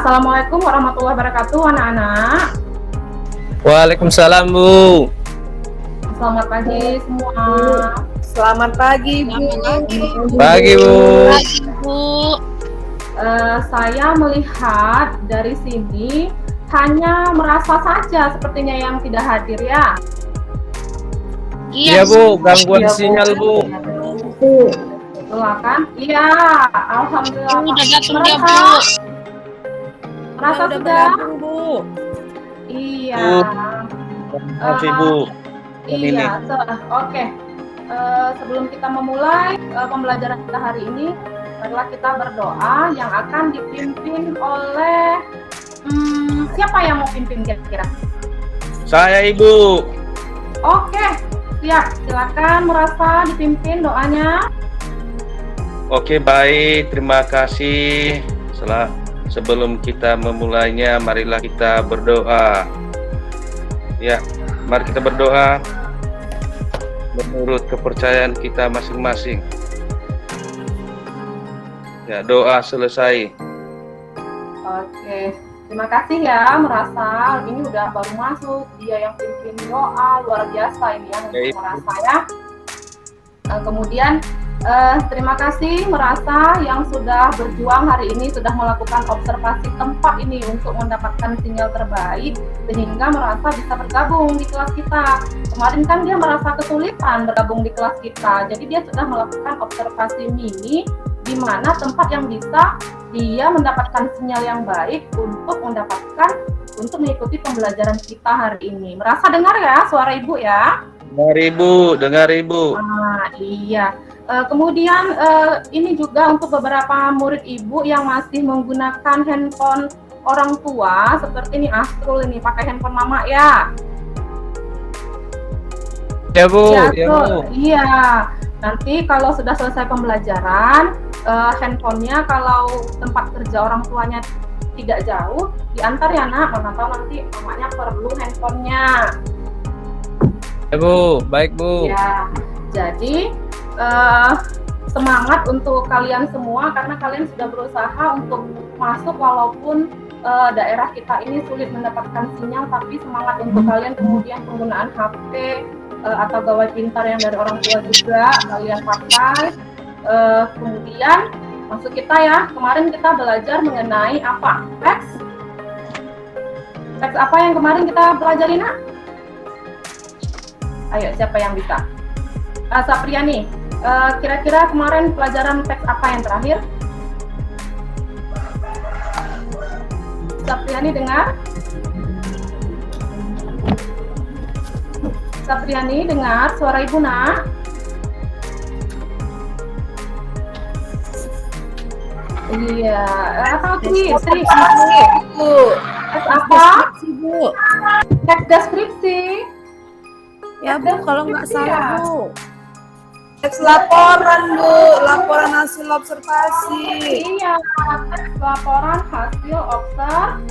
Assalamualaikum warahmatullahi wabarakatuh, anak-anak. Waalaikumsalam, Bu. Selamat pagi semua. Selamat pagi, Bu. Pagi, Bu. Saya melihat dari sini hanya merasa saja sepertinya yang tidak hadir ya. Iya, Bu. Gangguan sinyal, Bu. Silakan. Iya, alhamdulillah. Udah datang dia, Merasa? Bu. Merasa Udah sudah? bergabung, Bu. Iya. Makasih, Bu. Iya, oke. Sebelum kita memulai pembelajaran kita hari ini, marilah kita berdoa yang akan dipimpin oleh siapa yang mau pimpin kira-kira? Saya, Ibu. Oke, siap. Silakan merasa dipimpin doanya. Oke, baik. Terima kasih. Sebelum kita memulainya, marilah kita berdoa. Ya, mari kita berdoa menurut kepercayaan kita masing-masing. Ya, doa selesai. Oke, terima kasih ya merasa. Ini udah baru masuk, dia yang pimpin doa, luar biasa ini yang merasa ya. Kemudian terima kasih merasa yang sudah berjuang hari ini, sudah melakukan observasi tempat ini untuk mendapatkan sinyal terbaik sehingga merasa bisa bergabung di kelas kita. Kemarin kan dia merasa kesulitan bergabung di kelas kita, jadi dia sudah melakukan observasi mini di mana tempat yang bisa dia mendapatkan sinyal yang baik untuk mengikuti pembelajaran kita hari ini. Merasa dengar ya suara Ibu ya? Dengar Ibu. Iya. Kemudian ini juga untuk beberapa murid Ibu yang masih menggunakan handphone orang tua seperti ini, Astrul ini pakai handphone mama ya. Ya, Bu. Ya, Bu. Iya. Nanti kalau sudah selesai pembelajaran, handphonenya kalau tempat kerja orang tuanya tidak jauh, diantar ya nak, mana tahu nanti mamanya perlu handphonenya. Ya, Bu. Baik, Bu. Ya, jadi semangat untuk kalian semua karena kalian sudah berusaha untuk masuk walaupun daerah kita ini sulit mendapatkan sinyal, tapi semangat untuk kalian. Kemudian penggunaan HP atau gawai pintar yang dari orang tua juga kalian pakai. Kemudian masuk kita ya, kemarin kita belajar mengenai apa? Teks apa yang kemarin kita pelajari nak? Ayo, siapa yang bisa? Sapriani, kira-kira kemarin pelajaran teks apa yang terakhir? Sapriani dengar? Sapriani dengar suara Ibu nak? Iya, apa Tri? Bu. Teks apa? Bu. Teks deskripsi. Ya, Bu, kalau nggak salah, Bu. Teks laporan, Bu. Laporan hasil observasi. Iya, teks laporan hasil observasi.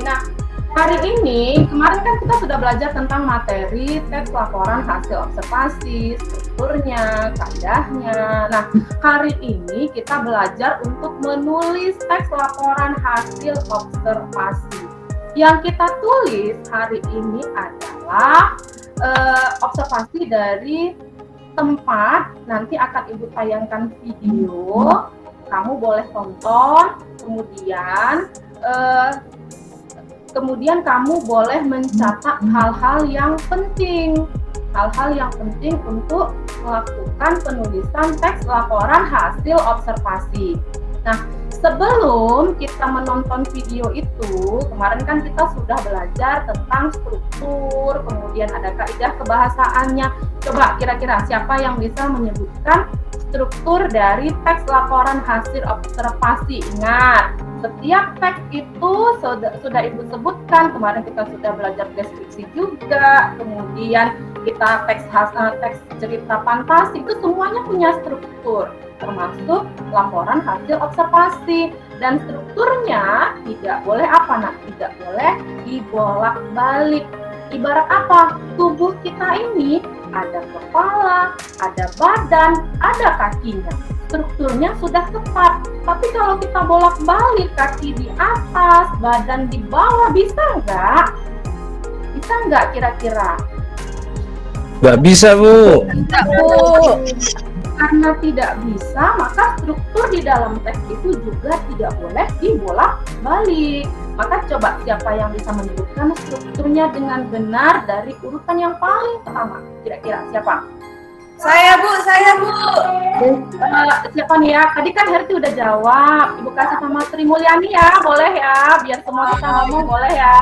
Nah, hari ini, kemarin kan kita sudah belajar tentang materi teks laporan hasil observasi, strukturnya, kaidahnya. Nah, hari ini kita belajar untuk menulis teks laporan hasil observasi. Yang kita tulis hari ini adalah observasi dari tempat. Nanti akan Ibu tayangkan video, kamu boleh tonton, kemudian kamu boleh mencatat hal-hal yang penting untuk melakukan penulisan teks laporan hasil observasi. Nah, sebelum kita menonton video itu, kemarin kan kita sudah belajar tentang struktur, kemudian ada kaidah kebahasaannya. Coba kira-kira siapa yang bisa menyebutkan struktur dari teks laporan hasil observasi? Ingat, setiap teks itu sudah Ibu sebutkan, kemarin kita sudah belajar deskripsi juga, kemudian kita teks cerita fantasi, itu semuanya punya struktur, termasuk laporan hasil observasi. Dan strukturnya tidak boleh tidak boleh dibolak-balik. Ibarat apa? Tubuh kita ini ada kepala, ada badan, ada kakinya. strukturnya sudah tepat. Tapi kalau kita bolak-balik kaki di atas, badan di bawah, bisa nggak? Bisa nggak kira-kira? Nggak bisa, Bu. Enggak, Bu. Karena tidak bisa, maka struktur di dalam teks itu juga tidak boleh dibolak-balik. Maka coba siapa yang bisa menyebutkan strukturnya dengan benar dari urutan yang paling pertama? Kira-kira siapa? Saya, Bu. Siapa nih ya? Tadi kan Herti udah jawab. Ibu kasih sama Sri Mulyani ya, boleh ya? Biar semua kita ngomong, boleh ya?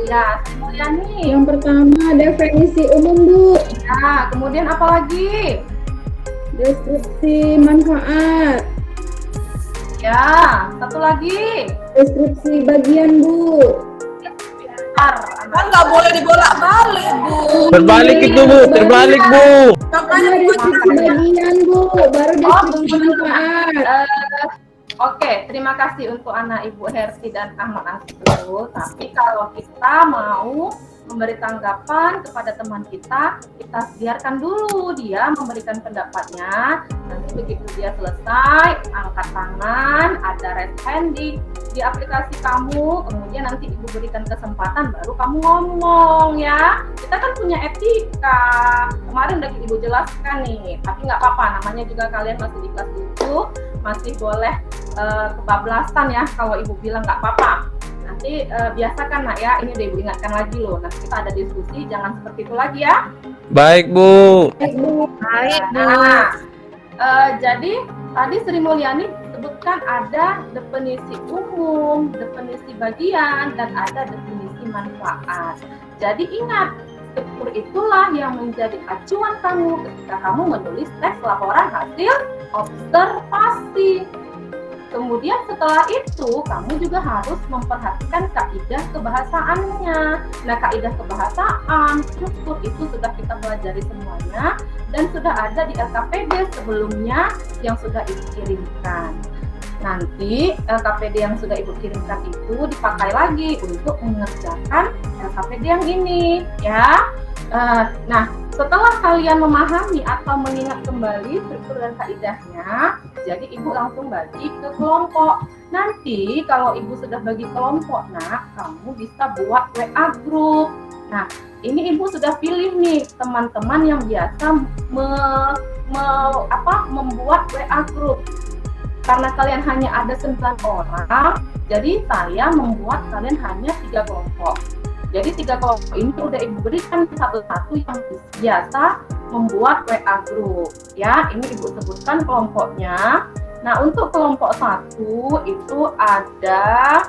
Ya, Sri Mulyani. Yang pertama definisi umum, Bu. Ya, kemudian apa lagi? Deskripsi manfaat. Ya, satu lagi. Deskripsi bagian, Bu. Bentar, Kan nggak boleh dibolak-balik, Bu. Terbalik itu, Bu. Terbalik, Bu. Makanya Ada deskripsi bagian, Bu. Baru deskripsi tunggu dulu. manfaat. Oke, terima kasih untuk anak Ibu Herti dan Ahmad Asrul. Tapi kalau kita mau memberi tanggapan kepada teman kita biarkan dulu dia memberikan pendapatnya. Nanti begitu dia selesai, angkat tangan, ada raise hand di aplikasi kamu, kemudian nanti Ibu berikan kesempatan, baru kamu ngomong ya. Kita kan punya etika, kemarin udah Ibu jelaskan nih, tapi nggak apa-apa, namanya juga kalian masih di kelas 7, masih boleh kebablasan ya, kalau Ibu bilang nggak apa-apa. Nanti biasakan nak ya, ini udah Ibu ingatkan lagi loh, nanti kita ada diskusi, jangan seperti itu lagi ya. Baik, Bu. Baik, Bu. Nah, jadi tadi Sri Mulyani sebutkan ada definisi umum, definisi bagian, dan ada definisi manfaat. Jadi ingat, struktur itulah yang menjadi acuan kamu ketika kamu menulis teks laporan hasil observasi. Kemudian setelah itu, kamu juga harus memperhatikan kaidah kebahasaannya. Nah, kaidah kebahasaan, struktur itu sudah kita pelajari semuanya dan sudah ada di LKPD sebelumnya yang sudah Ibu kirimkan. Nanti LKPD yang sudah Ibu kirimkan itu dipakai lagi untuk mengerjakan LKPD yang ini, ya. Nah, setelah kalian memahami atau mengingat kembali struktur dan kaidahnya, jadi Ibu langsung bagi ke kelompok. Nanti kalau Ibu sudah bagi kelompok, nah kamu bisa buat WA group. Nah, ini Ibu sudah pilih nih teman-teman yang biasa membuat WA group. Karena kalian hanya ada 9 orang, jadi saya membuat kalian hanya 3 kelompok. Jadi 3 kelompok ini udah Ibu berikan satu-satu yang biasa membuat WA group. Ya, ini Ibu sebutkan kelompoknya. Nah, untuk kelompok 1 itu ada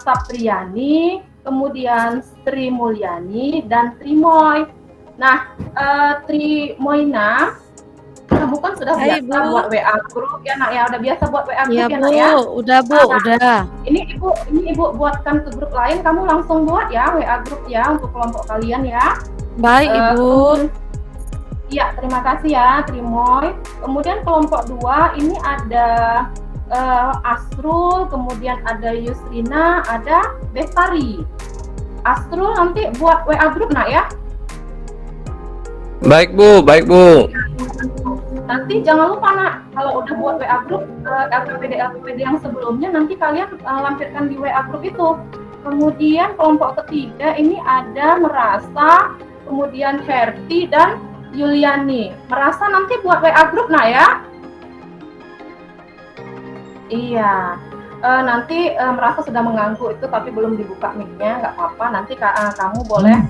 Sapriani, kemudian Sri Mulyani, dan Trimoy. Nah, Trimoyna, kamu kan sudah Hai, biasa Bu. buat WA group ya nak ya, udah biasa buat WA group Iya, ya Bu. nak ya. Udah, Bu. Nah, Udah. Ini Ibu buatkan ke grup lain, kamu langsung buat ya WA group ya untuk kelompok kalian ya. Baik, Ibu. Iya, terima kasih ya Trimoy. Kemudian kelompok 2 ini ada Asrul, kemudian ada Yusrina, ada Bestari. Asrul nanti buat WA group nak ya. Baik, Bu. Baik, Bu. Nanti jangan lupa nak, kalau udah buat WA group LKPD yang sebelumnya nanti kalian lampirkan di WA group itu. Kemudian kelompok ketiga ini ada Merasa, kemudian Herti dan Yuliani. Merasa nanti buat WA group nak ya. Iya. Nanti Merasa sudah mengganggu itu tapi belum dibuka mic-nya, nggak apa-apa. Nanti kamu boleh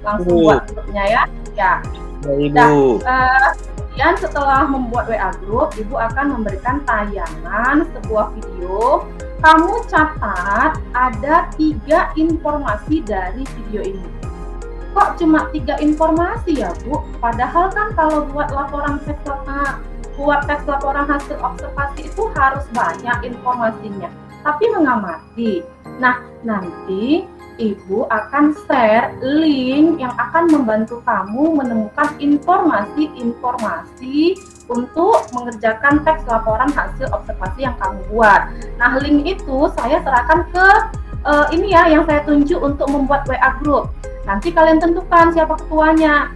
langsung buat grupnya ya. Ya. Ibu. Kemudian setelah membuat WA group, Ibu akan memberikan tayangan sebuah video. Kamu catat ada 3 informasi dari video ini. Kok cuma 3 informasi ya, Bu? Padahal kan kalau buat teks laporan hasil observasi itu harus banyak informasinya. Tapi mengamati. Nah, nanti Ibu akan share link yang akan membantu kamu menemukan informasi-informasi untuk mengerjakan teks laporan hasil observasi yang kamu buat. Nah, link itu saya serahkan ke ini ya, yang saya tunjuk untuk membuat WA group. Nanti kalian tentukan siapa ketuanya.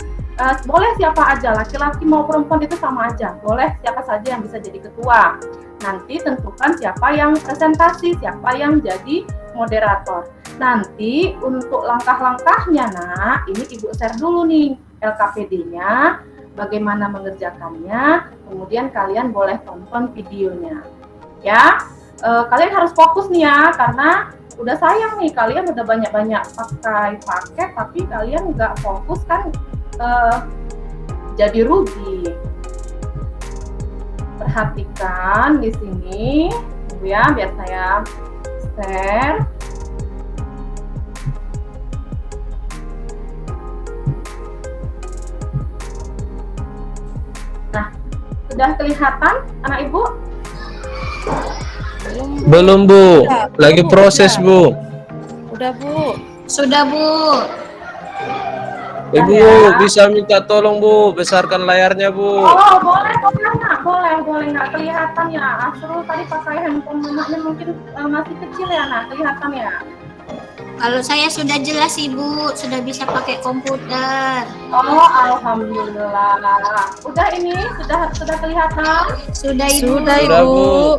boleh siapa aja, laki-laki mau perempuan itu sama aja, boleh siapa saja yang bisa jadi ketua. Nanti tentukan siapa yang presentasi, siapa yang jadi moderator. Nanti untuk langkah-langkahnya nak, ini ibu share dulu nih LKPD-nya, bagaimana mengerjakannya, kemudian kalian boleh tonton videonya. Ya, kalian harus fokus nih ya, karena udah sayang nih kalian udah banyak-banyak pakai paket, tapi kalian nggak fokus kan, jadi rugi. Perhatikan di sini, ya, biar saya share. Nah, sudah kelihatan anak ibu? Belum, Bu. Lagi proses, Bu. Udah, Bu. Sudah, Bu. Ibu, bisa minta tolong, Bu, besarkan layarnya, Bu. Oh, boleh nak, boleh nggak kelihatan ya. Asrul tadi pakai handphone anaknya mungkin masih kecil ya nak, kelihatan ya. Kalau saya sudah jelas, Ibu, sudah bisa pakai komputer. Oh, alhamdulillah. Udah ini sudah kelihatan. Sudah, Ibu. Sudah, Sudah, Ibu. Bu.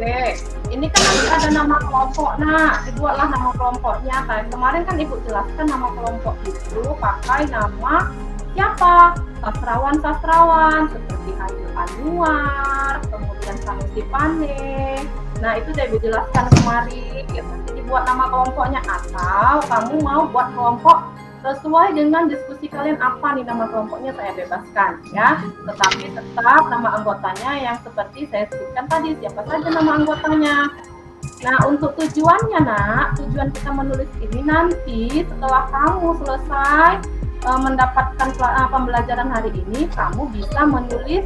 Oke, ini kan nanti ada nama kelompok, nah dibuatlah nama kelompoknya. Kayak kemarin kan ibu jelaskan nama kelompok itu pakai nama siapa? Sastrawan seperti Ayu Anwar, kemudian Sanusi Pane. Nah itu udah ibu jelaskan kemarin. Ya, nanti dibuat nama kelompoknya, atau kamu mau buat kelompok sesuai dengan diskusi kalian apa nih nama kelompoknya, saya bebaskan ya, tetapi tetap nama anggotanya yang seperti saya sebutkan tadi, siapa saja nama anggotanya. Nah untuk tujuannya nak, tujuan kita menulis ini nanti setelah kamu selesai mendapatkan pembelajaran hari ini, kamu bisa menulis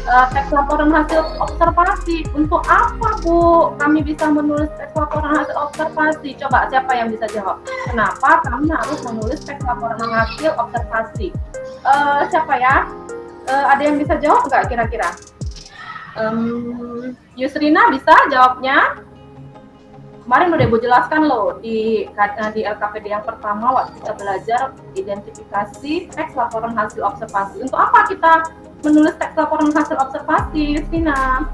teks laporan hasil observasi. Untuk apa Bu kami bisa menulis teks laporan hasil observasi? Coba siapa yang bisa jawab? Kenapa kami harus menulis teks laporan hasil observasi? Siapa ya? Ada yang bisa jawab nggak kira-kira? Yusrina bisa jawabnya? Kemarin udah Ibu jelaskan loh di LKPD yang pertama waktu kita belajar identifikasi teks laporan hasil observasi. Untuk apa kita menulis teks laporan hasil observasi, Yusrina?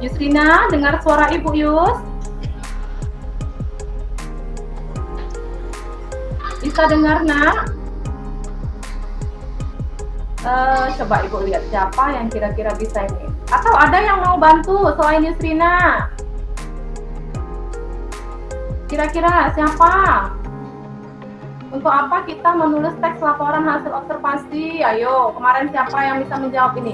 Yusrina, dengar suara Ibu Yus? Bisa dengar nak? Coba Ibu lihat siapa yang kira-kira bisa ini. Atau ada yang mau bantu selain Yusrina? Kira-kira siapa? Untuk apa kita menulis teks laporan hasil observasi? Ayo, kemarin siapa yang bisa menjawab ini?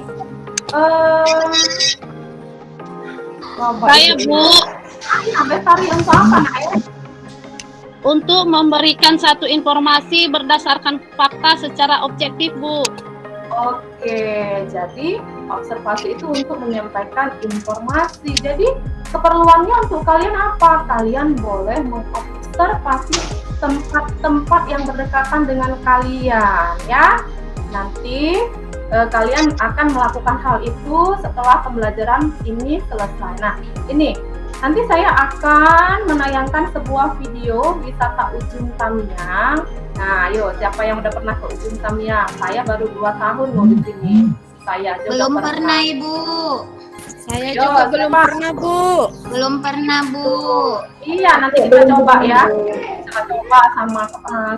Saya, Bu. Bestari, untuk apa nak ya? Untuk memberikan satu informasi berdasarkan fakta secara objektif, Bu. Oke, jadi observasi itu untuk menyampaikan informasi. Jadi keperluannya untuk kalian apa? Kalian boleh mengobservasi tempat-tempat yang berdekatan dengan kalian, ya. Nanti kalian akan melakukan hal itu setelah pembelajaran ini selesai. Nah, ini nanti saya akan menayangkan sebuah video wisata Ujung Tamiang. Nah, ayo siapa yang udah pernah ke Ujung Tamiang? Saya baru 2 tahun loh di sini. Saya juga Belum pernah, Ibu. Saya Yo, juga belum siapa? pernah, Bu. Belum pernah, Bu. Iya, nanti kita coba ya. Kita coba sama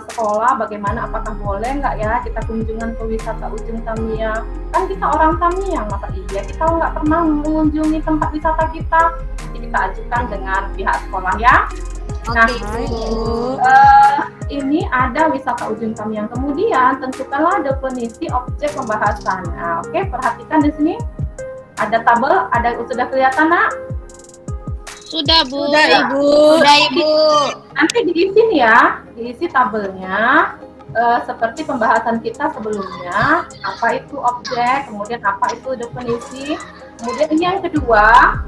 sekolah bagaimana, apakah boleh nggak ya kita kunjungan ke wisata Ujung Tamiang. Kan kita orang Tamiang, masa iya kita nggak pernah mengunjungi tempat wisata kita. Jadi kita ajukan dengan pihak sekolah ya. Nah, Oke, Bu. ini ada wisata Ujung Tamiang. Kemudian tentukanlah definisi objek pembahasan. Nah, oke, perhatikan di sini ada tabel, sudah kelihatan nak? Sudah, Bu. Sudah, Ibu. Sudah, Ibu. Nanti diisi nih ya, diisi tabelnya seperti pembahasan kita sebelumnya. Apa itu objek, kemudian apa itu definisi. Kemudian ini yang kedua.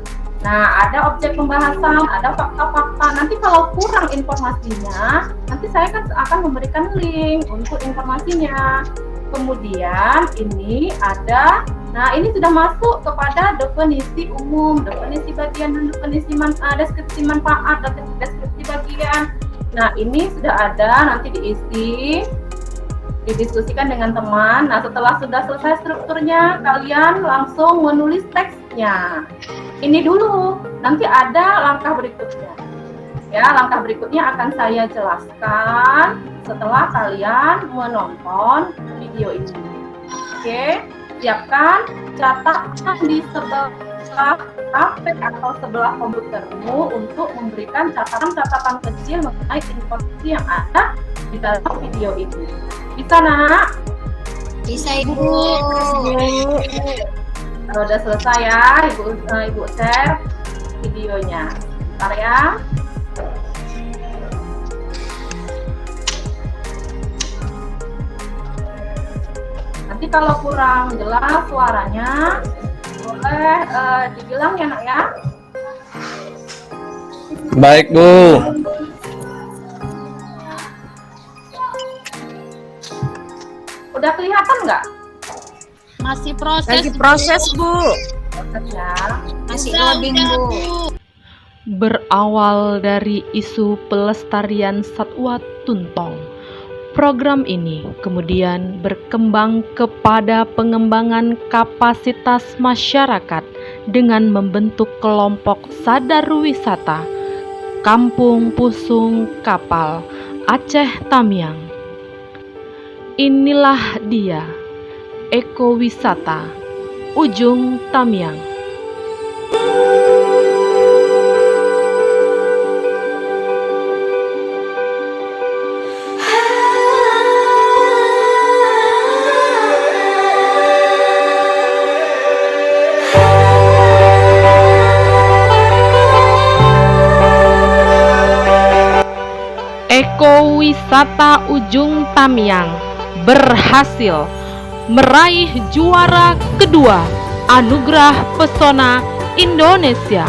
Nah, ada objek pembahasan, ada fakta-fakta. Nanti kalau kurang informasinya, nanti saya akan memberikan link untuk informasinya. Kemudian ini ada, nah ini sudah masuk kepada definisi umum, definisi bagian dan definisi deskripsi manfaat, dan deskripsi bagian. Nah, ini sudah ada, nanti diisi, didiskusikan dengan teman. Nah, setelah sudah selesai strukturnya, kalian langsung menulis teksnya. Ini dulu, nanti ada langkah berikutnya. Ya, langkah berikutnya akan saya jelaskan setelah kalian menonton video ini. Oke, siapkan, catatkan di sebelah HP atau sebelah komputermu untuk memberikan catatan-catatan kecil mengenai informasi yang ada di dalam video ini. Bisa, Nak? Bisa Ibu. Kalau udah selesai ya, Ibu share videonya. Bentar ya. Nanti kalau kurang jelas suaranya, boleh dibilang ya, Nak ya. Baik, Bu. Udah kelihatan nggak? Masih proses. Lagi proses, Bu. Proses ya. Masih Udah, loading udah, Bu. Berawal dari isu pelestarian satwa tuntong, program ini kemudian berkembang kepada pengembangan kapasitas masyarakat dengan membentuk kelompok sadar wisata Kampung Pusung Kapal Aceh Tamiang. Inilah dia, ekowisata Ujung Tamiang. Ekowisata Ujung Tamiang berhasil meraih juara kedua Anugerah Pesona Indonesia.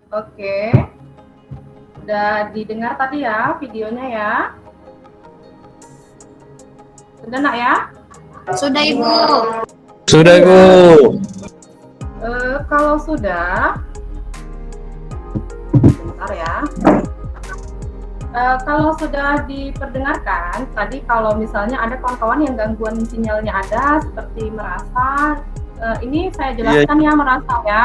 Oke. Udah didengar tadi ya videonya ya? Sudah, Nak ya? Sudah Ibu. Sudah, Bu. Kalau sudah, bentar ya. Kalau sudah diperdengarkan, tadi kalau misalnya ada kawan-kawan yang gangguan sinyalnya ada, seperti merasa, ini saya jelaskan ya, merasa ya,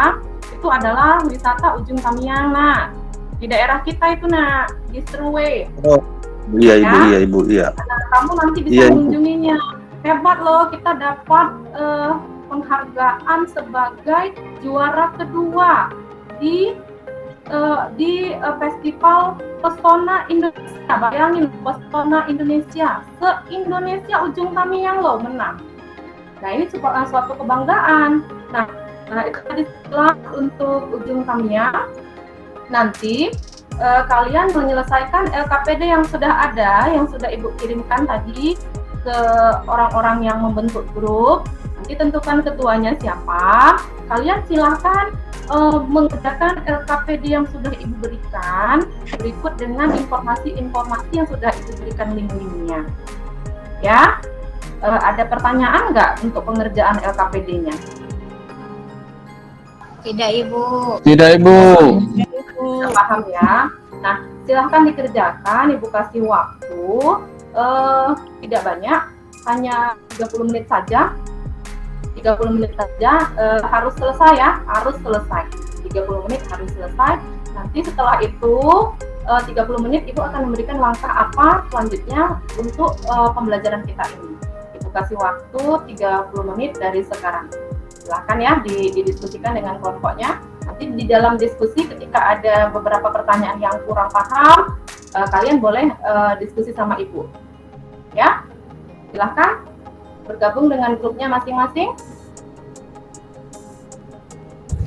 itu adalah wisata Ujung Tamiang, nah, di daerah kita itu, nah, di Serue. Oh, iya Ibu, Ya? iya Ibu, iya. Nah, kamu nanti bisa Iya, Ibu. mengunjunginya. Hebat loh, kita dapat penghargaan sebagai juara kedua di Festival Pesona Indonesia. Bayangin, Pesona Indonesia, se-Indonesia Ujung Tamiang loh menang. Nah, ini suatu kebanggaan. Nah, itu tadi setelah untuk ujung Tamiya. Nanti kalian menyelesaikan LKPD yang sudah ada, yang sudah Ibu kirimkan tadi ke orang-orang yang membentuk grup. Nanti tentukan ketuanya siapa. Kalian silahkan mengerjakan LKPD yang sudah Ibu berikan berikut dengan informasi-informasi yang sudah Ibu berikan link-linknya. Ya, ada pertanyaan nggak untuk pengerjaan LKPD-nya? Tidak, Ibu. Tidak, Ibu. Sudah paham ya? Nah, silahkan dikerjakan. Ibu kasih waktu tidak banyak, hanya 30 menit saja. 30 menit saja, harus selesai ya, harus selesai. 30 menit harus selesai. Nanti setelah itu 30 menit Ibu akan memberikan langkah apa selanjutnya untuk pembelajaran kita ini. Ibu kasih waktu 30 menit dari sekarang. Silahkan ya didiskusikan dengan kelompoknya. Nanti di dalam diskusi ketika ada beberapa pertanyaan yang kurang paham, kalian boleh diskusi sama Ibu. Ya, silahkan bergabung dengan grupnya masing-masing.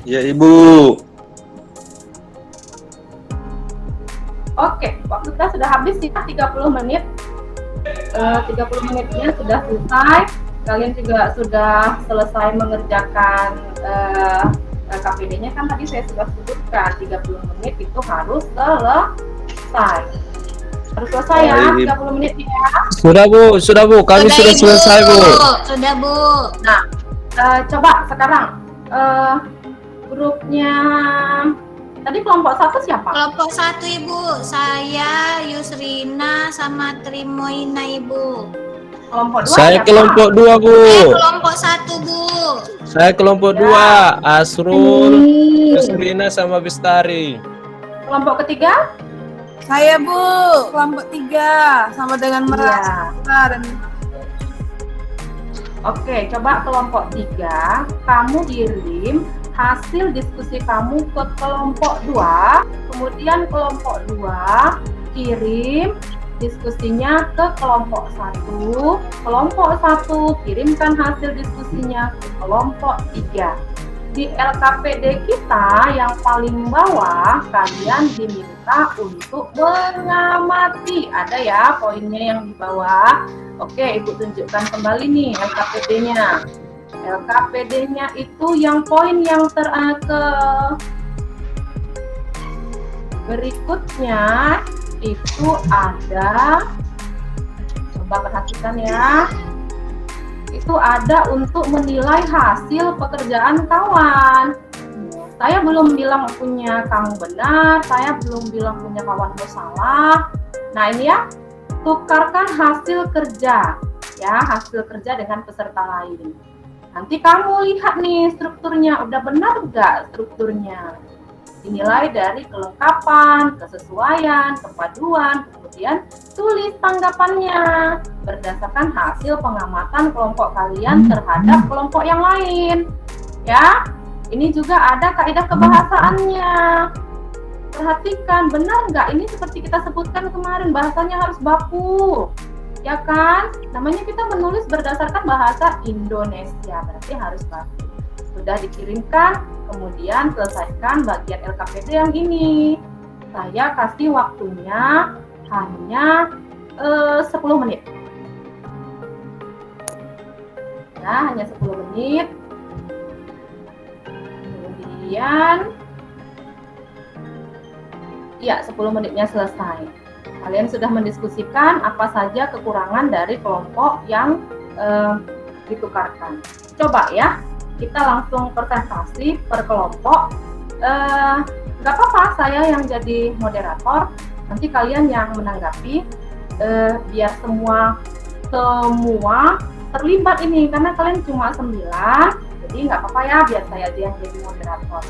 Ya, Ibu. Oke, waktu kita sudah habis ya, 30 menit. 30 menitnya sudah selesai. Kalian juga sudah selesai mengerjakan KPD-nya, kan tadi saya sudah sebutkan 30 menit itu harus selesai. Harus selesai ya, 30 menit ya. Sudah, Bu. Kami sudah Ibu. selesai, Bu. Sudah, Bu. Nah, coba sekarang grupnya tadi kelompok 1 siapa? Kelompok 1, Ibu. Saya, Yusrina, sama Trimoina, Ibu. Kelompok 2 Saya siapa? kelompok 2, Bu. Kelompok 1, Bu. Saya kelompok 2, Asrul, Yusrina sama Bestari. Kelompok ketiga? Saya, Bu, kelompok 3 sama dengan merasa dan Oke, coba kelompok 3 kamu kirim hasil diskusi kamu ke kelompok 2, kemudian kelompok 2 kirim diskusinya ke kelompok 1, kelompok 1 kirimkan hasil diskusinya ke kelompok 3. Di LKPD kita yang paling bawah, kalian diminta untuk mengamati. Ada ya poinnya yang di bawah. Oke, Ibu tunjukkan kembali nih LKPD-nya. LKPD-nya itu yang poin yang berikutnya itu ada, coba perhatikan ya, itu ada untuk menilai hasil pekerjaan kawan. Saya belum bilang punya kamu benar, saya belum bilang punya kawanmu salah. Nah ini ya, tukarkan hasil kerja ya, hasil kerja dengan peserta lain. Nanti kamu lihat nih strukturnya, udah benar nggak strukturnya? Dinilai dari kelengkapan, kesesuaian, kepaduan, kemudian tulis tanggapannya berdasarkan hasil pengamatan kelompok kalian terhadap kelompok yang lain. Ya, ini juga ada kaidah kebahasaannya. Perhatikan, benar nggak ini seperti kita sebutkan kemarin, bahasanya harus baku. Ya kan? Namanya kita menulis berdasarkan bahasa Indonesia, berarti harus baku. Sudah dikirimkan, kemudian selesaikan bagian LKPD yang ini. Saya kasih waktunya hanya 10 menit. Ya, hanya 10 menit. Kemudian ya, 10 menitnya selesai. Kalian sudah mendiskusikan apa saja kekurangan dari kelompok yang ditukarkan. Coba ya, kita langsung presentasi per kelompok. Gak apa-apa, saya yang jadi moderator. Nanti kalian yang menanggapi, biar semua terlibat ini, karena kalian cuma 9, jadi nggak apa-apa ya, biar saya aja yang jadi moderator.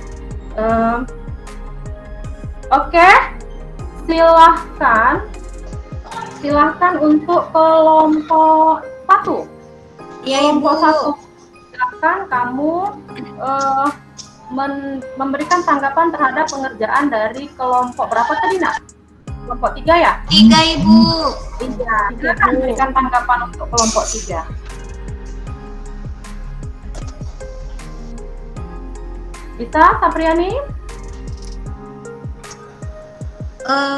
Oke, silahkan untuk kelompok 1. Ya, Kelompok Ibu. 1, silahkan kamu memberikan tanggapan terhadap pengerjaan dari kelompok berapa tadi, Nak? Kelompok 3 ya? 3, Ibu. 3. Silakan berikan tanggapan untuk kelompok 3. Bisa, Sapriani?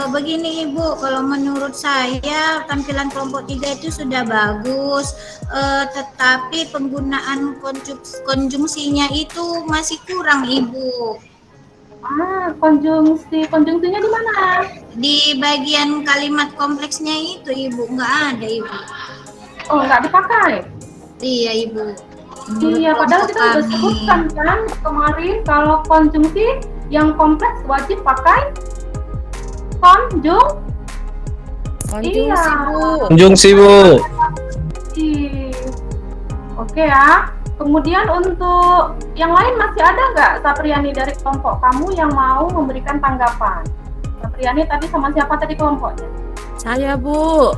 Begini Ibu, kalau menurut saya tampilan kelompok 3 itu sudah bagus, tetapi penggunaan konjungsinya itu masih kurang Ibu. Konjungsinya di mana? Di bagian kalimat kompleksnya itu Ibu, nggak ada Ibu. Oh, nggak dipakai? Iya Ibu. Iya, padahal kita sudah sebutkan kan kemarin kalau konjungsi yang kompleks wajib pakai Konjungsi, Iya. Bu. Konjungsi, Bu. Oke ya. Kemudian untuk yang lain masih ada nggak, Sapriani, dari kelompok kamu yang mau memberikan tanggapan? Sapriani tadi sama siapa tadi kelompoknya? Saya, Bu.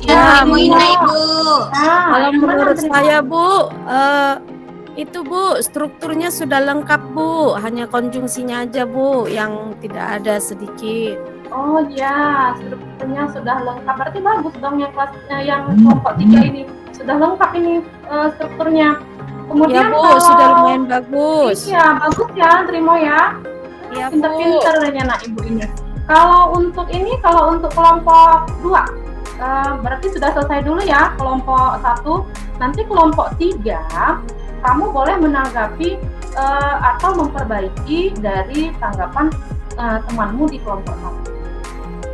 Ya, Ibu Ina Ibu. Kalau yang mana menurut terima? saya, Bu, itu Bu, strukturnya sudah lengkap, Bu. Hanya konjungsinya aja, Bu, yang tidak ada sedikit. Oh ya, strukturnya sudah lengkap. Berarti bagus dong yang kelasnya yang kelompok 3 ini. Sudah lengkap ini strukturnya. Kemudian Ya, Bu, kalau sudah lumayan bagus. Iya, bagus ya, terima ya. Iya, Bu. Pinter-pinter anak Ibu ini. Kalau untuk kelompok 2, berarti sudah selesai dulu ya kelompok 1. Nanti kelompok 3, kamu boleh menanggapi atau memperbaiki dari tanggapan temanmu di kelompok 1.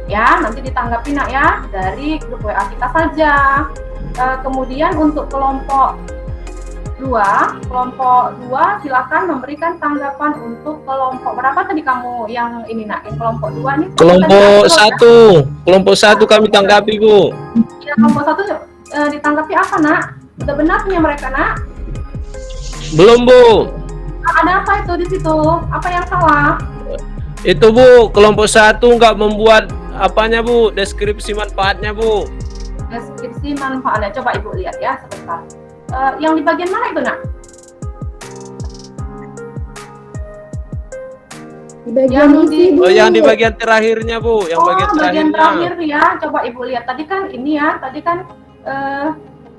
Ya, nanti ditanggapi nak ya dari grup WA kita saja. Kemudian untuk kelompok 2 silakan memberikan tanggapan untuk kelompok berapa tadi kamu yang ini nak, yang kelompok 2 nih? Kelompok 1 kami tanggapi, Bu. Ya, kelompok 1 ditanggapi apa nak? Sudah benar punya mereka nak? Belum, Bu. Ada apa itu di situ? Apa yang salah? Itu, Bu, kelompok 1 nggak membuat apanya, Bu, deskripsi manfaatnya, Bu. Deskripsi manfaatnya, coba Ibu lihat ya sebentar. Yang di bagian mana itu nak? Di bagian isi, Bu. Oh, yang di bagian terakhirnya, Bu. Yang bagian bagian terakhirnya. terakhir ya. Coba Ibu lihat. Tadi kan ini ya. Tadi kan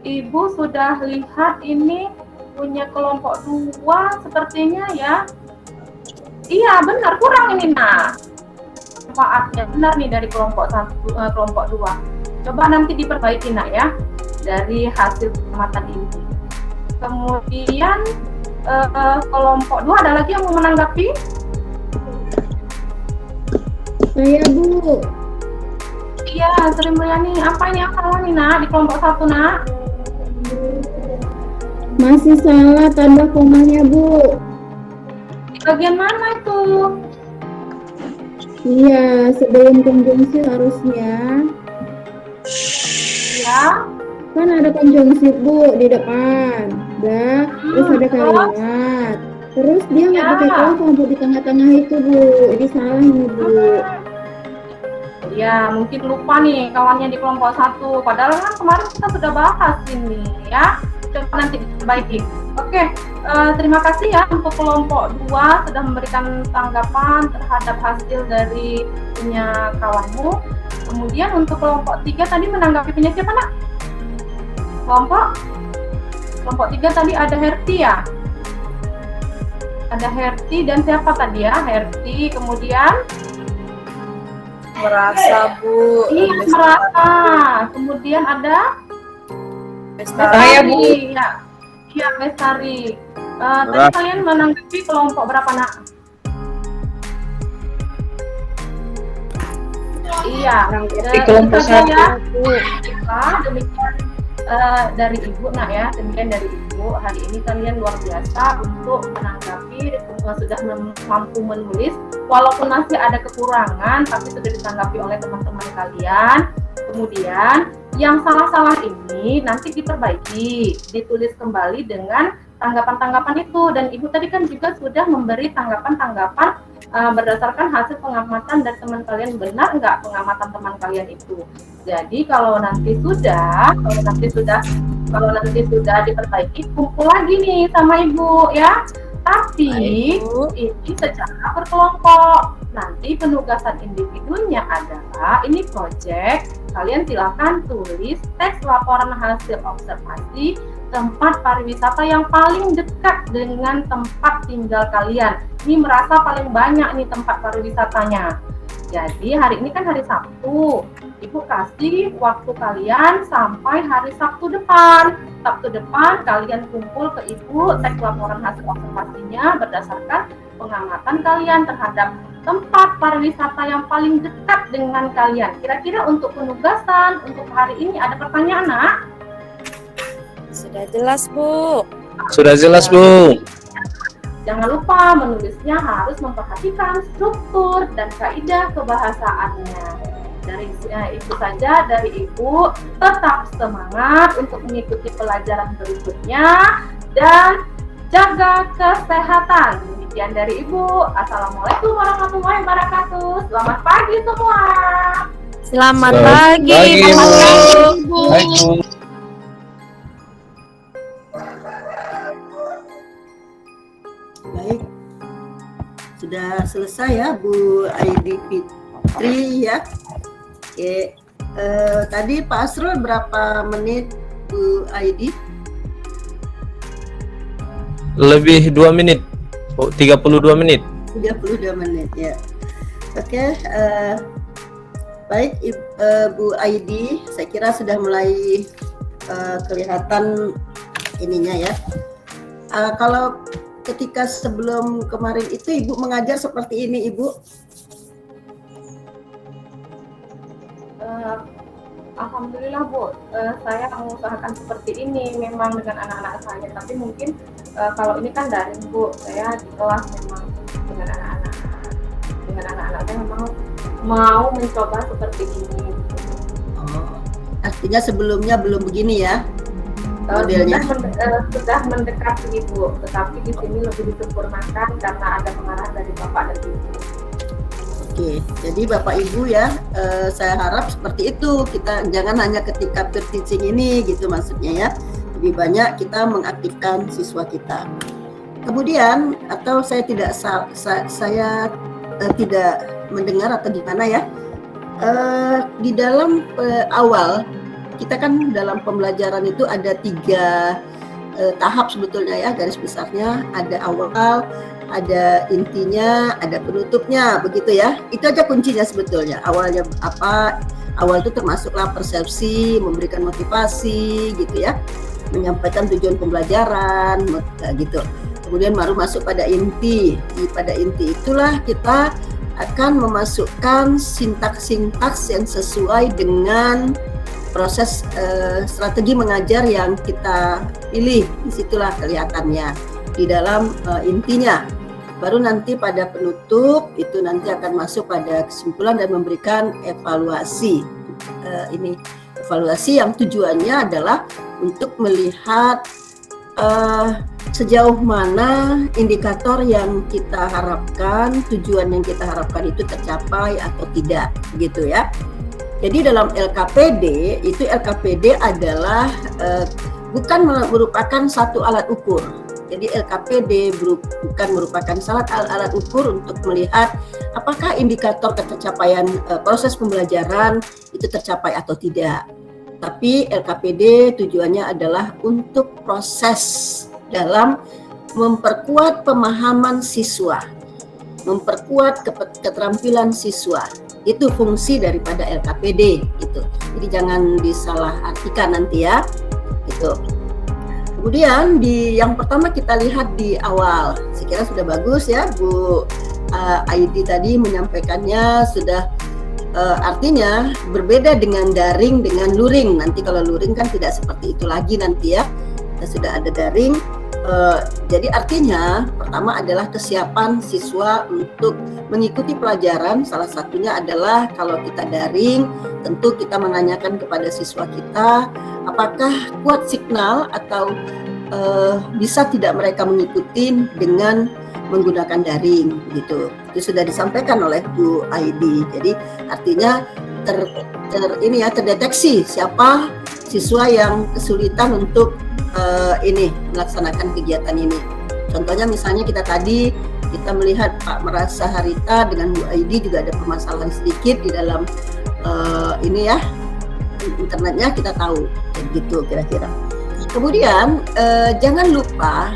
Ibu sudah lihat ini punya kelompok 2 sepertinya ya. Iya, benar, kurang ini nak. Manfaatnya benar nih dari kelompok 2. Coba nanti diperbaiki nak ya dari hasil pengamatan ini. Kemudian kelompok 2 ada lagi yang mau menanggapi? Saya, Bu. Iya, Sri Mulyani, apa ini yang salah nih nak di kelompok 1 nak? Masih salah tanda komanya, Bu. Di bagian mana itu? Iya, sebelum konjungsi harusnya. Ya, Kan ada konjungsi, Bu, di depan. Terus ada kalimat. Terus dia nggak Ya. pakai kelompok di tengah-tengah itu, Bu. Ini salah ini, Bu. ya mungkin lupa nih kawannya di kelompok 1. Padahal kan kemarin kita sudah bahas ini ya. Coba nanti diperbaiki. Oke, terima kasih ya untuk kelompok 2 sudah memberikan tanggapan terhadap hasil dari punya kawanmu. Kemudian untuk kelompok 3 tadi menanggapi punya siapa nak? Kelompok 3 tadi ada Herti ya? Ada Herti dan siapa tadi ya? Herti, kemudian Merasa, Bu. iya, Merata. Kemudian ada Saya, Bu. Ya. Iya, Bestari. Tadi kalian menanggapi kelompok berapa nak? Iya. Di kelompok itu saja 1, ya. Demikian dari Ibu nak ya. Demikian dari Ibu. Hari ini kalian luar biasa untuk menanggapi, sudah mampu menulis. Walaupun masih ada kekurangan, tapi sudah ditanggapi oleh teman-teman kalian. Kemudian yang salah-salah ini nanti diperbaiki, ditulis kembali dengan tanggapan-tanggapan itu. Dan Ibu tadi kan juga sudah memberi tanggapan-tanggapan berdasarkan hasil pengamatan dari teman kalian. Benar nggak pengamatan teman kalian itu? Jadi kalau nanti sudah diperbaiki, kumpul lagi nih sama Ibu ya. Tapi ini secara berkelompok. Nanti penugasan individunya adalah ini project. Kalian silakan tulis teks laporan hasil observasi tempat pariwisata yang paling dekat dengan tempat tinggal kalian. Ini merasa paling banyak nih tempat pariwisatanya. Jadi hari ini kan hari Sabtu, Ibu kasih waktu kalian sampai hari Sabtu depan. Sabtu depan kalian kumpul ke Ibu, teks laporan hasil observasinya berdasarkan pengamatan kalian terhadap tempat pariwisata yang paling dekat dengan kalian. Kira-kira untuk penugasan untuk hari ini ada pertanyaan, Nak? Sudah jelas, Bu. Sudah jelas, Bu. Jangan lupa menulisnya harus memperhatikan struktur dan kaidah kebahasaannya. Dari itu saja dari Ibu, tetap semangat untuk mengikuti pelajaran berikutnya dan jaga kesehatan. Demikian dari Ibu. Assalamualaikum warahmatullahi wabarakatuh. Selamat pagi semua. Selamat Selamat pagi, pagi, Bu. Bu. Baik, Bu. Baik, sudah selesai ya Bu Aidi Fitri ya. Oke, tadi Pak Asrul berapa menit Bu Aidi? Lebih 2 menit. Oh, 32 menit. 32 menit ya. Oke, baik Bu Aidi, saya kira sudah mulai kelihatan ininya ya. Kalau ketika sebelum kemarin itu Ibu mengajar seperti ini, Ibu? Alhamdulillah, Bu, saya mengusahakan seperti ini memang dengan anak-anak saya. Tapi mungkin kalau ini kan daring, Bu, saya di kelas memang dengan anak-anak. Dengan anak-anak saya memang mau mencoba seperti ini. Oh, artinya sebelumnya belum begini ya modelnya? Sudah mendekati, Bu, tetapi di sini lebih disempurnakan karena ada pengarahan dari Bapak dan Ibu. Oke, jadi Bapak Ibu ya, saya harap seperti itu. Kita jangan hanya ketika peer teaching ini gitu maksudnya ya. Lebih banyak kita mengaktifkan siswa kita. Kemudian atau saya tidak tidak mendengar atau gimana ya? Di dalam awal kita kan dalam pembelajaran itu ada 3 tahap sebetulnya ya, garis besarnya ada awal, ada intinya, ada penutupnya, begitu ya. Itu aja kuncinya sebetulnya. Awalnya apa? Awal itu termasuklah persepsi, memberikan motivasi, gitu ya, menyampaikan tujuan pembelajaran, gitu. Kemudian baru masuk pada inti. Pada inti itulah kita akan memasukkan sintaks-sintaks yang sesuai dengan proses strategi mengajar yang kita pilih. Disitulah kelihatannya di dalam intinya. Baru nanti pada penutup itu nanti akan masuk pada kesimpulan dan memberikan evaluasi. Ini evaluasi yang tujuannya adalah untuk melihat sejauh mana indikator yang kita harapkan, tujuan yang kita harapkan itu tercapai atau tidak, gitu ya. Jadi dalam LKPD itu LKPD adalah bukan merupakan satu alat ukur. Jadi LKPD bukan merupakan salah alat ukur untuk melihat apakah indikator ketercapaian proses pembelajaran itu tercapai atau tidak. Tapi LKPD tujuannya adalah untuk proses dalam memperkuat pemahaman siswa, memperkuat keterampilan siswa. Itu fungsi daripada LKPD itu. Jadi jangan disalahartikan nanti ya. Itu. Kemudian yang pertama kita lihat di awal. Saya kira sudah bagus ya Bu Aidi tadi menyampaikannya sudah artinya berbeda dengan daring dengan luring. Nanti kalau luring kan tidak seperti itu lagi nanti ya. Sudah ada daring. Jadi artinya pertama adalah kesiapan siswa untuk mengikuti pelajaran. Salah satunya adalah kalau kita daring, tentu kita menanyakan kepada siswa kita apakah kuat signal atau bisa tidak mereka mengikuti dengan menggunakan daring gitu. Itu sudah disampaikan oleh Bu Aidi. Jadi artinya terdeteksi siapa siswa yang kesulitan untuk melaksanakan kegiatan ini. Contohnya misalnya kita melihat Pak Merasa Harita dengan Bu Aidi juga ada permasalahan sedikit di dalam internetnya, kita tahu gitu kira-kira. Kemudian jangan lupa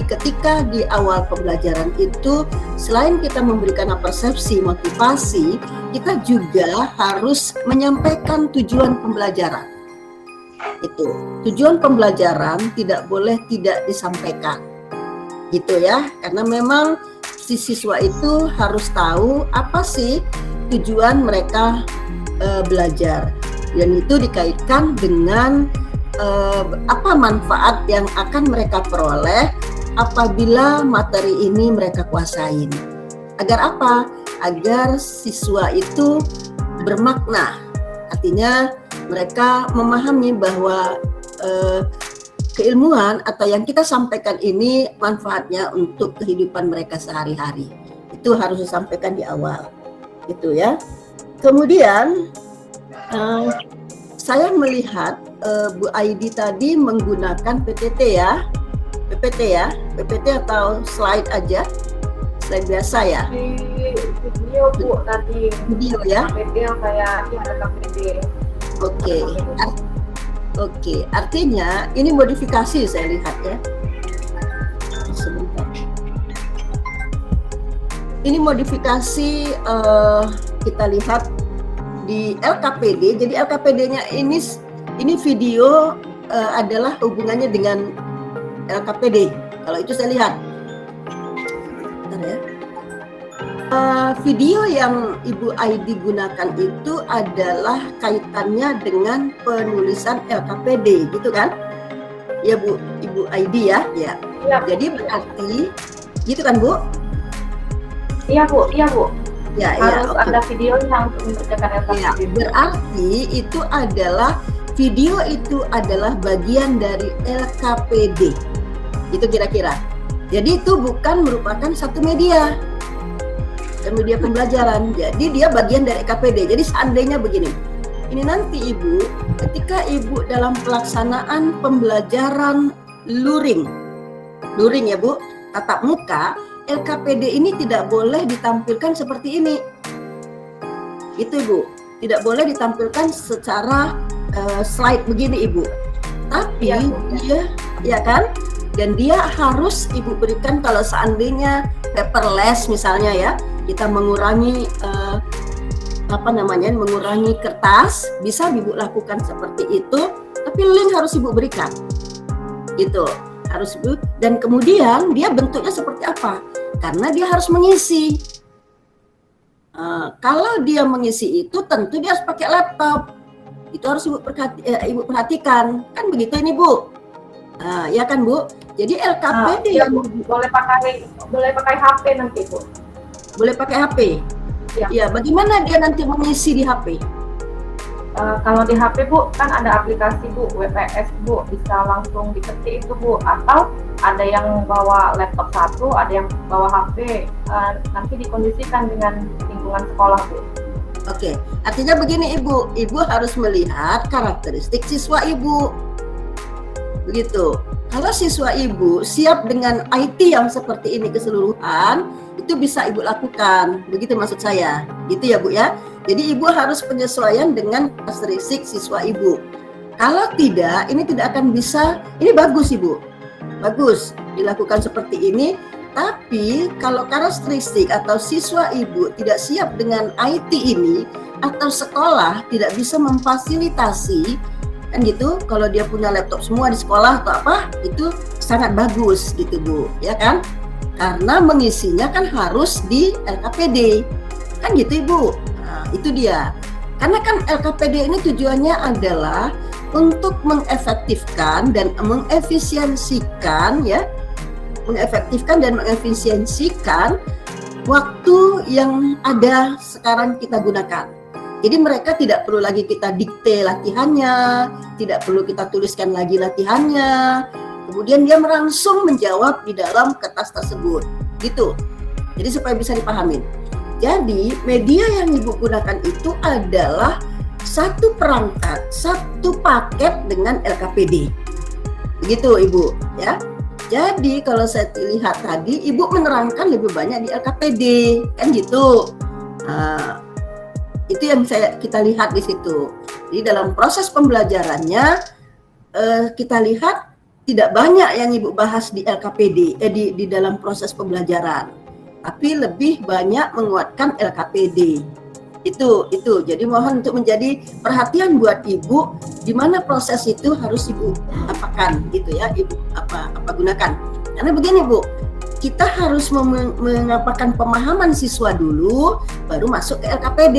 ketika di awal pembelajaran itu selain kita memberikan persepsi, motivasi, kita juga harus menyampaikan tujuan pembelajaran. Itu tujuan pembelajaran tidak boleh tidak disampaikan, gitu ya, karena memang si siswa itu harus tahu apa sih tujuan mereka belajar, dan itu dikaitkan dengan apa manfaat yang akan mereka peroleh apabila materi ini mereka kuasain. Agar apa? Agar siswa itu bermakna, artinya mereka memahami bahwa keilmuan atau yang kita sampaikan ini manfaatnya untuk kehidupan mereka sehari-hari. Itu harus disampaikan di awal, gitu ya. Kemudian saya melihat Bu Aidi tadi menggunakan PPT ya, PPT atau slide aja, slide biasa ya. Di video Bu tadi. Video ya. Video kayak ya KPD. Oke, artinya ini modifikasi saya lihat ya. Sebentar. Ini modifikasi kita lihat di LKPD. Jadi LKPD-nya ini video adalah hubungannya dengan LKPD. Kalau itu saya lihat. Bentar ya. Video yang Ibu Aidi gunakan itu adalah kaitannya dengan penulisan LKPD, gitu kan? Ya Bu, Ibu Aidi ya. Ya. Jadi berarti, gitu kan Bu? Iya Bu. Ya, Harus okay. ada videonya untuk mengerjakan LKPD. Ya, berarti itu adalah video itu adalah bagian dari LKPD. Itu kira-kira. Jadi itu bukan merupakan satu media pembelajaran. Jadi dia bagian dari LKPD. Jadi seandainya begini. Ini nanti Ibu, ketika Ibu dalam pelaksanaan pembelajaran luring ya Bu, tatap muka, LKPD ini tidak boleh ditampilkan seperti ini. Itu Bu, tidak boleh ditampilkan secara slide begini Ibu. Tapi dia, ya kan? Dan dia harus Ibu berikan kalau seandainya paperless misalnya ya, kita mengurangi mengurangi kertas, bisa Ibu lakukan seperti itu. Tapi link harus Ibu berikan. Itu harus Ibu. Dan kemudian dia bentuknya seperti apa? Karena dia harus mengisi. Kalau dia mengisi itu tentu dia harus pakai laptop. Itu harus Ibu perhatikan. Kan begitu ini Bu. Ya kan Bu. Jadi LKPD ya, Bu. boleh pakai HP nanti Bu. Boleh pakai HP. Ya, bagaimana dia nanti mengisi di HP? Kalau di HP Bu kan ada aplikasi Bu, WPS Bu, bisa langsung diketik itu Bu, atau ada yang bawa laptop satu, ada yang bawa HP, nanti dikondisikan dengan lingkungan sekolah Bu. Oke, artinya begini Ibu harus melihat karakteristik siswa Ibu. Begitu. Kalau siswa Ibu siap dengan IT yang seperti ini keseluruhan, itu bisa Ibu lakukan. Begitu maksud saya. Gitu ya Bu ya. Jadi Ibu harus penyesuaian dengan karakteristik siswa Ibu. Kalau tidak, ini tidak akan bisa. Ini bagus Ibu. Bagus dilakukan seperti ini. Tapi kalau karakteristik atau siswa Ibu tidak siap dengan IT ini, atau sekolah tidak bisa memfasilitasi, kan gitu, kalau dia punya laptop semua di sekolah atau apa, itu sangat bagus gitu Bu, ya kan? Karena mengisinya kan harus di LKPD, kan gitu Ibu. Nah, itu dia. Karena kan LKPD ini tujuannya adalah untuk mengefektifkan dan mengefisiensikan ya, waktu yang ada sekarang kita gunakan. Jadi mereka tidak perlu lagi kita dikte latihannya, tidak perlu kita tuliskan lagi latihannya. Kemudian dia langsung menjawab di dalam kertas tersebut, gitu. Jadi supaya bisa dipahamin. Jadi media yang Ibu gunakan itu adalah satu perangkat, satu paket dengan LKPD. Begitu Ibu, ya. Jadi kalau saya lihat tadi, Ibu menerangkan lebih banyak di LKPD, kan gitu. Itu yang kita lihat di situ. Jadi dalam proses pembelajarannya kita lihat tidak banyak yang Ibu bahas di LKPD, di dalam proses pembelajaran, tapi lebih banyak menguatkan LKPD. Itu. Jadi mohon untuk menjadi perhatian buat Ibu, di mana proses itu harus Ibu apakan, gitu ya, Ibu apa gunakan. Karena begini Bu, kita harus mengapakan pemahaman siswa dulu, baru masuk ke LKPD.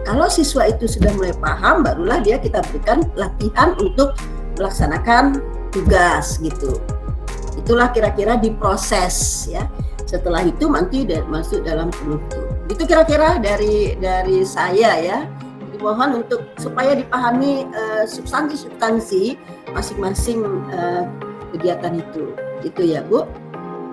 Kalau siswa itu sudah mulai paham, barulah dia kita berikan latihan untuk melaksanakan tugas gitu. Itulah kira-kira diproses ya. Setelah itu nanti masuk dalam penutur. Itu kira-kira dari saya ya. Dimohon untuk supaya dipahami substansi masing-masing kegiatan itu. Itu ya Bu.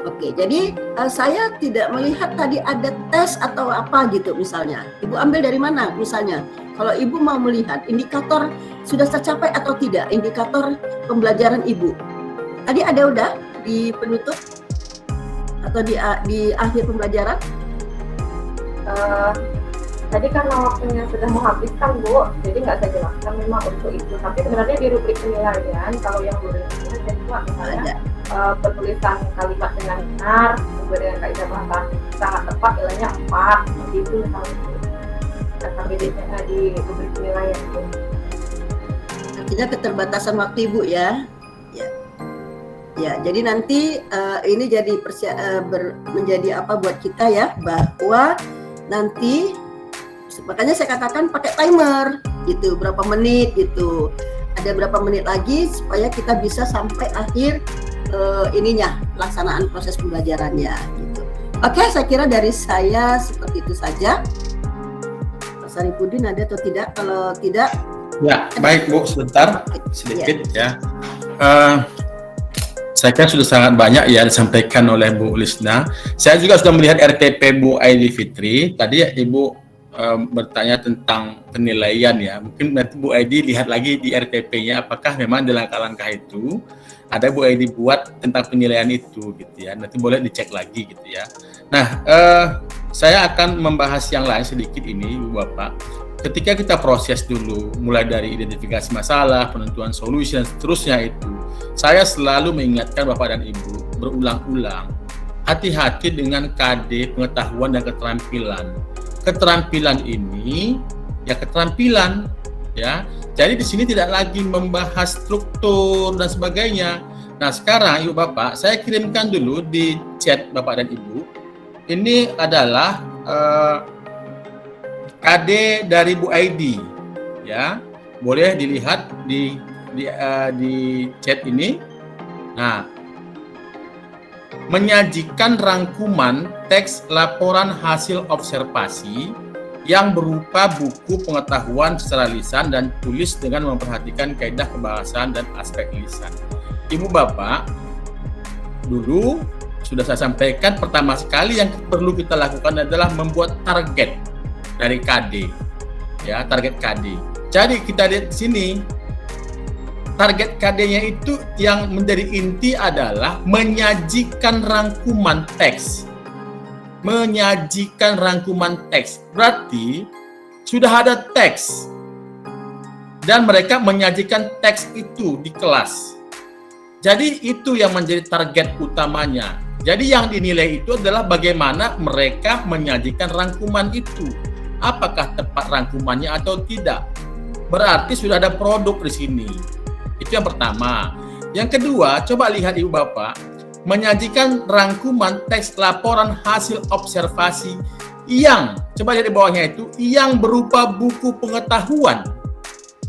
Oke, jadi saya tidak melihat tadi ada tes atau apa gitu misalnya. Ibu ambil dari mana misalnya? Kalau Ibu mau melihat indikator sudah tercapai atau tidak, indikator pembelajaran Ibu. Tadi ada udah di penutup atau di akhir pembelajaran? Tadi karena waktunya sudah menghabiskan Bu, jadi nggak saya jelaskan memang untuk itu. Tapi sebenarnya di rubrik penilaian, kalau yang Bu Risna misalnya penulisan kalimat dengan benar, kemudian kaidah bahasa sangat tepat, nilainya 4, seperti itu misalnya. LKPD-nya di rubrik penilaian itu. Artinya keterbatasan waktu Ibu ya. Ya, jadi nanti ini jadi menjadi apa buat kita ya, bahwa nanti makanya saya katakan pakai timer gitu, berapa menit gitu. Ada berapa menit lagi supaya kita bisa sampai akhir pelaksanaan proses pembelajarannya gitu. Oke, saya kira dari saya seperti itu saja. Pak Saripudin ada atau tidak? Kalau tidak, ya baik Bu, sebentar sedikit ya. Saya kira sudah sangat banyak ya disampaikan oleh Bu Lisna. Saya juga sudah melihat RTP Bu Aidi Fitri. Tadi ya, Ibu bertanya tentang penilaian ya. Mungkin nanti Bu Aidi lihat lagi di RTP-nya apakah memang di langkah-langkah itu ada Bu Aidi buat tentang penilaian itu gitu ya. Nanti boleh dicek lagi gitu ya. Nah, saya akan membahas yang lain sedikit ini Ibu Bapak. Ketika kita proses dulu, mulai dari identifikasi masalah, penentuan solusi, dan seterusnya itu, saya selalu mengingatkan Bapak dan Ibu berulang-ulang, hati-hati dengan KD, pengetahuan dan keterampilan. Keterampilan ini, ya keterampilan, ya. Jadi di sini tidak lagi membahas struktur dan sebagainya. Nah sekarang Ibu Bapak, saya kirimkan dulu di chat Bapak dan Ibu. Ini adalah KD dari Bu Aidi, ya, boleh dilihat di chat ini. Nah, menyajikan rangkuman teks laporan hasil observasi yang berupa buku pengetahuan secara lisan dan tulis dengan memperhatikan kaidah kebahasaan dan aspek lisan. Ibu Bapak, dulu sudah saya sampaikan pertama sekali yang perlu kita lakukan adalah membuat target dari KD, ya target KD. Jadi kita lihat di sini target KD-nya itu yang menjadi inti adalah menyajikan rangkuman teks. Menyajikan rangkuman teks berarti sudah ada teks dan mereka menyajikan teks itu di kelas. Jadi itu yang menjadi target utamanya. Jadi yang dinilai itu adalah bagaimana mereka menyajikan rangkuman itu. Apakah tepat rangkumannya atau tidak? Berarti sudah ada produk di sini. Itu yang pertama. Yang kedua, coba lihat Ibu Bapak, menyajikan rangkuman teks laporan hasil observasi yang, coba lihat di bawahnya itu, yang berupa buku pengetahuan.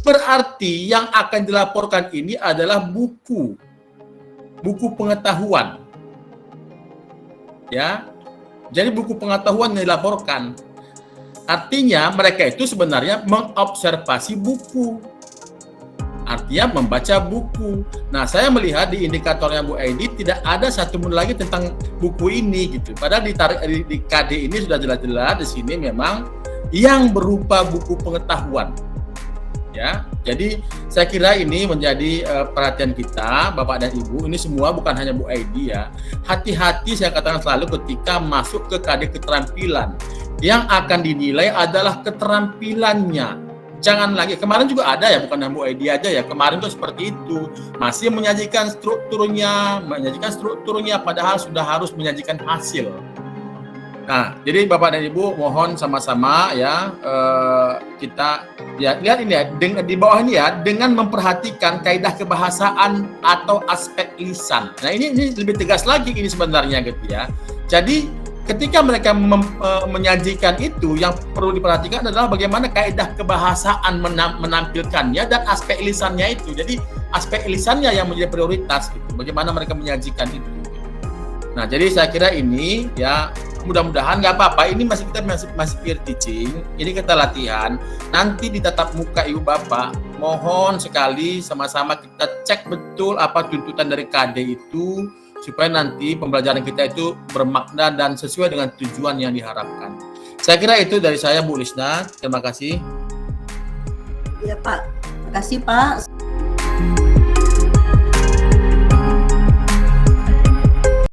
Berarti yang akan dilaporkan ini adalah buku pengetahuan. Ya. Jadi buku pengetahuan yang dilaporkan. Artinya mereka itu sebenarnya mengobservasi buku. Artinya membaca buku. Nah, saya melihat di indikatornya Bu Aidi tidak ada satu pun lagi tentang buku ini gitu. Padahal di KD ini sudah jelas-jelas di sini memang yang berupa buku pengetahuan. Ya. Jadi saya kira ini menjadi perhatian kita Bapak dan Ibu. Ini semua bukan hanya Bu Aidi ya. Hati-hati saya katakan selalu ketika masuk ke KD keterampilan. Yang akan dinilai adalah keterampilannya. Jangan lagi, kemarin juga ada ya, bukan Bu Aidi aja ya, kemarin tuh seperti itu, masih menyajikan strukturnya padahal sudah harus menyajikan hasil. Nah, jadi Bapak dan Ibu mohon sama-sama ya, kita ya lihat ini ya, di bawah ini ya, dengan memperhatikan kaidah kebahasaan atau aspek lisan. Nah, ini lebih tegas lagi ini sebenarnya gitu ya. Jadi ketika mereka menyajikan itu, yang perlu diperhatikan adalah bagaimana kaidah kebahasaan menampilkannya dan aspek lisannya itu. Jadi aspek lisannya yang menjadi prioritas gitu. Bagaimana mereka menyajikan itu. Nah, jadi saya kira ini ya, mudah-mudahan nggak apa-apa. Ini kita masih peer teaching. Ini kita latihan. Nanti di tatap muka Ibu Bapak, mohon sekali sama-sama kita cek betul apa tuntutan dari KD itu, supaya nanti pembelajaran kita itu bermakna dan sesuai dengan tujuan yang diharapkan. Saya kira itu dari saya, Bu Lisna. Terima kasih. Ya Pak, terima kasih Pak.